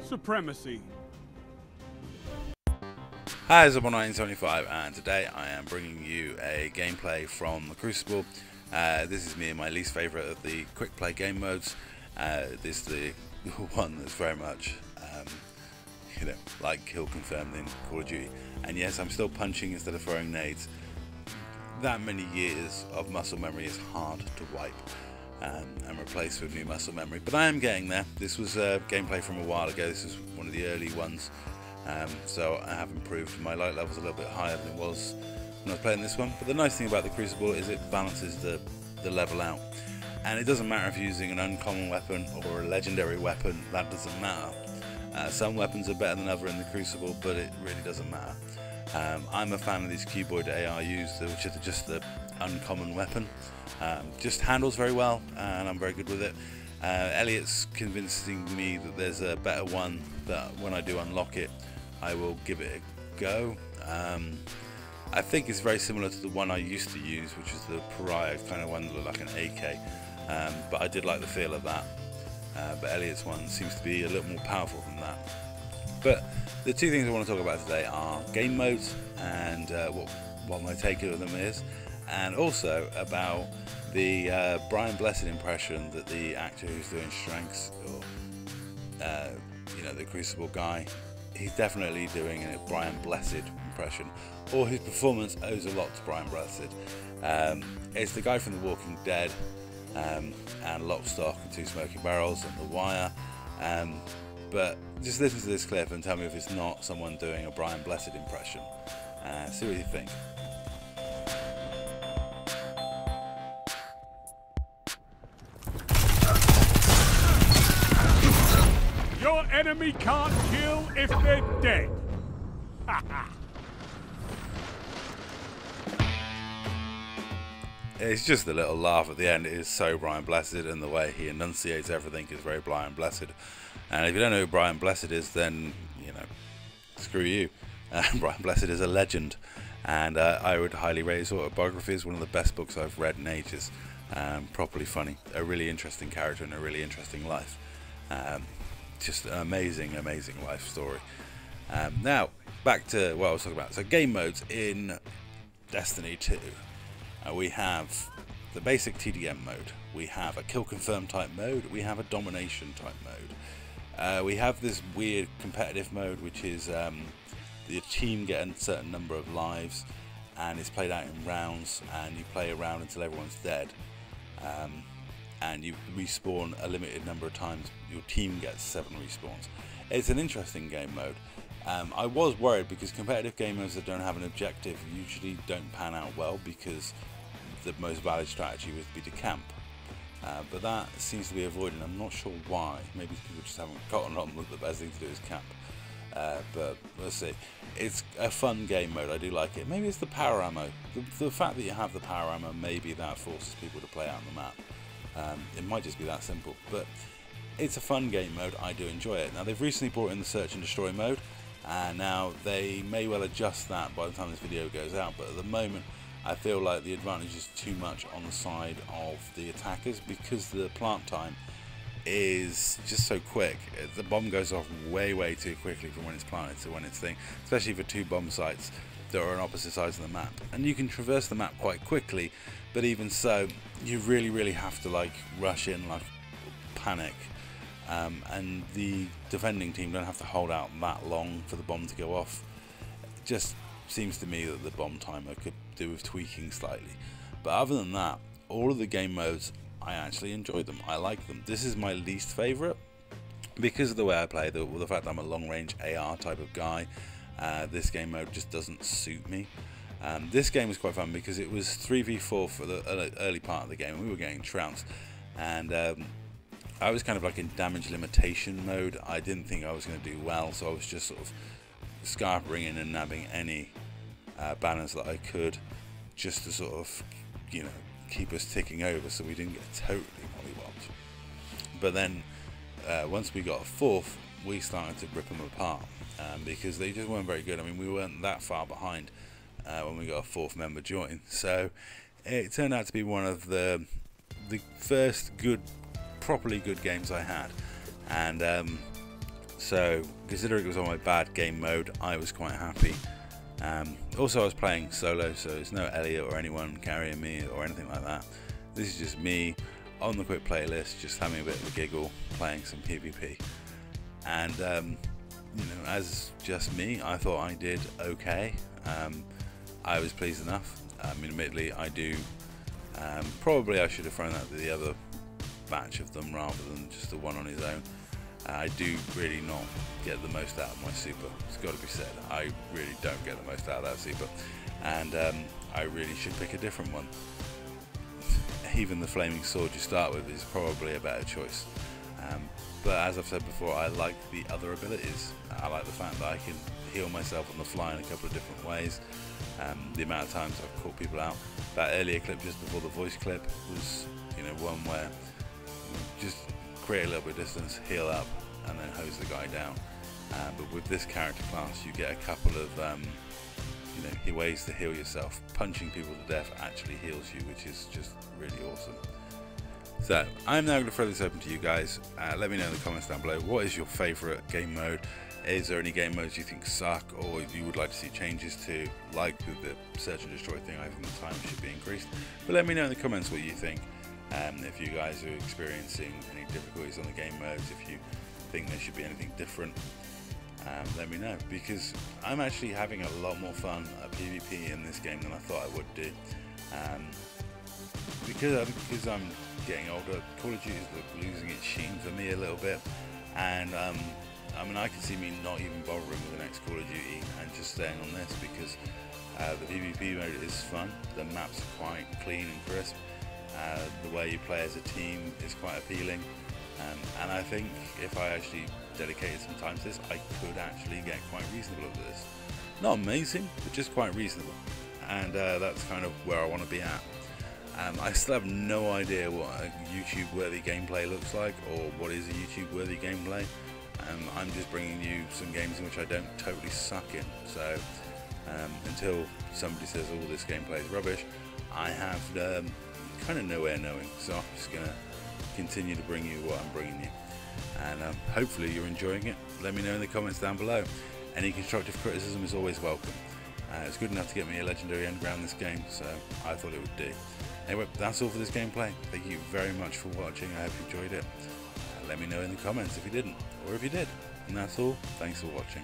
supremacy. Hi, it's Zobble1975, and today I am bringing you a gameplay from the Crucible. This is me and my least favourite of the quick play game modes. This is the one that's very much, like kill confirmed in Call of Duty. And yes, I'm still punching instead of throwing nades. That many years of muscle memory is hard to wipe and replace with new muscle memory, but I am getting there. This was a gameplay from a while ago. This is one of the early ones. So I have improved. My light level's a little bit higher than it was when I was playing this one, but the nice thing about the Crucible is it balances the level out, and it doesn't matter if you're using an uncommon weapon or a legendary weapon. That doesn't matter. Some weapons are better than others in the Crucible, but it really doesn't matter. I'm a fan of these cuboid ARUs, which are just the uncommon weapon. Just handles very well, and I'm very good with it. Elliot's convincing me that there's a better one, that when I do unlock it I will give it a go. I think it's very similar to the one I used to use, which is the Pariah kind of one that looked like an AK, but I did like the feel of that. But Elliot's one seems to be a little more powerful than that. But the two things I want to talk about today are game modes and what my take of them is, and also about the Brian Blessed impression that the actor who's doing Shanks, or the Crucible guy, he's definitely doing a Brian Blessed impression, or his performance owes a lot to Brian Blessed. It's the guy from The Walking Dead, and Lock, Stock and Two Smoking Barrels and The Wire. But just listen to this clip and tell me if it's not someone doing a Brian Blessed impression. See what you think. Your enemy can't kill if they're dead. It's just a little laugh at the end. It is so Brian Blessed, and the way he enunciates everything is very Brian Blessed. And if you don't know who Brian Blessed is, then, screw you. Brian Blessed is a legend, and I would highly rate his autobiography. It's one of the best books I've read in ages. Properly funny, a really interesting character and a really interesting life. Just an amazing, amazing life story. Now, back to what I was talking about. So game modes in Destiny 2. We have the basic TDM mode, we have a kill confirm type mode, we have a domination type mode. We have this weird competitive mode, which is the team get a certain number of lives, and it's played out in rounds, and you play a round until everyone's dead. And you respawn a limited number of times. Your team gets 7 respawns. It's an interesting game mode. I was worried because competitive game modes that don't have an objective usually don't pan out well, because the most valid strategy would be to camp. But that seems to be avoided. I'm not sure why. Maybe people just haven't gotten on with the best thing to do is camp. But we'll see. It's a fun game mode. I do like it. Maybe it's the power ammo. The fact that you have the power ammo, maybe that forces people to play out on the map. It might just be that simple, but it's a fun game mode. I do enjoy it. Now, they've recently brought in the search and destroy mode, and now they may well adjust that by the time this video goes out, but at the moment I feel like the advantage is too much on the side of the attackers, because the plant time is just so quick. The bomb goes off way too quickly from when it's planted to when it's thing, especially for 2 bomb sites that are on opposite sides of the map, and you can traverse the map quite quickly, but even so you really have to rush in, panic, and the defending team don't have to hold out that long for the bomb to go off. It just seems to me that the bomb timer could do with tweaking slightly, but other than that, all of the game modes, I actually enjoy them. I like them. This is my least favourite because of the way I play, the fact that I'm a long range AR type of guy. This game mode just doesn't suit me. This game was quite fun because it was 3v4 for the early part of the game, and we were getting trounced, and I was kind of in damage limitation mode. I didn't think I was going to do well, so I was just sort of scarpering in and nabbing any banners that I could, just to sort of keep us ticking over so we didn't get totally mollywopped. But then once we got a 4th, we started to rip them apart, because they just weren't very good. I mean, we weren't that far behind when we got a 4th member join, so it turned out to be one of the first properly good games I had, and So considering it was on my bad game mode, I was quite happy. Also I was playing solo, so there's no Elliot or anyone carrying me or anything like that. This is just me on the quick playlist, just having a bit of a giggle, playing some PvP. And you know, as just me, I thought I did okay. I was pleased enough. I mean, admittedly, I do. Probably I should have thrown out the other batch of them rather than just the one on his own. I do really not get the most out of my super. It's got to be said. I really don't get the most out of that super, and I really should pick a different one. Even the flaming sword you start with is probably a better choice. But as I've said before, I like the other abilities. I like the fact that I can heal myself on the fly in a couple of different ways. The amount of times I've caught people out. That earlier clip just before the voice clip was, you know, one where you just create a little bit of distance, heal up, and then hose the guy down. But with this character class, you get a couple of you know, ways to heal yourself. Punching people to death actually heals you, which is just really awesome. So I'm now going to throw this open to you guys. Let me know in the comments down below, what is your favourite game mode? Is there any game modes you think suck or you would like to see changes to? Like with the search and destroy thing, I think the time should be increased. But let me know in the comments what you think. If you guys are experiencing any difficulties on the game modes, if you think there should be anything different, let me know, because I'm actually having a lot more fun at PvP in this game than I thought I would do. Because I'm getting older, Call of Duty is losing its sheen for me a little bit, and I mean, I can see me not even bothering with the next Call of Duty and just staying on this, because the PvP mode is fun, the maps are quite clean and crisp, the way you play as a team is quite appealing, and I think if I actually dedicated some time to this, I could actually get quite reasonable at this. Not amazing, but just quite reasonable, and that's kind of where I want to be at. I still have no idea what a YouTube-worthy gameplay looks like, or what is a YouTube-worthy gameplay. I'm just bringing you some games in which I don't totally suck in, so until somebody says, oh, this gameplay is rubbish, I have kind of nowhere knowing, so I'm just going to continue to bring you what I'm bringing you, and hopefully you're enjoying it. Let me know in the comments down below. Any constructive criticism is always welcome. It's good enough to get me a legendary endground this game, so I thought it would do. Anyway, that's all for this gameplay. Thank you very much for watching. I hope you enjoyed it. Let me know in the comments if you didn't, or if you did. And that's all. Thanks for watching.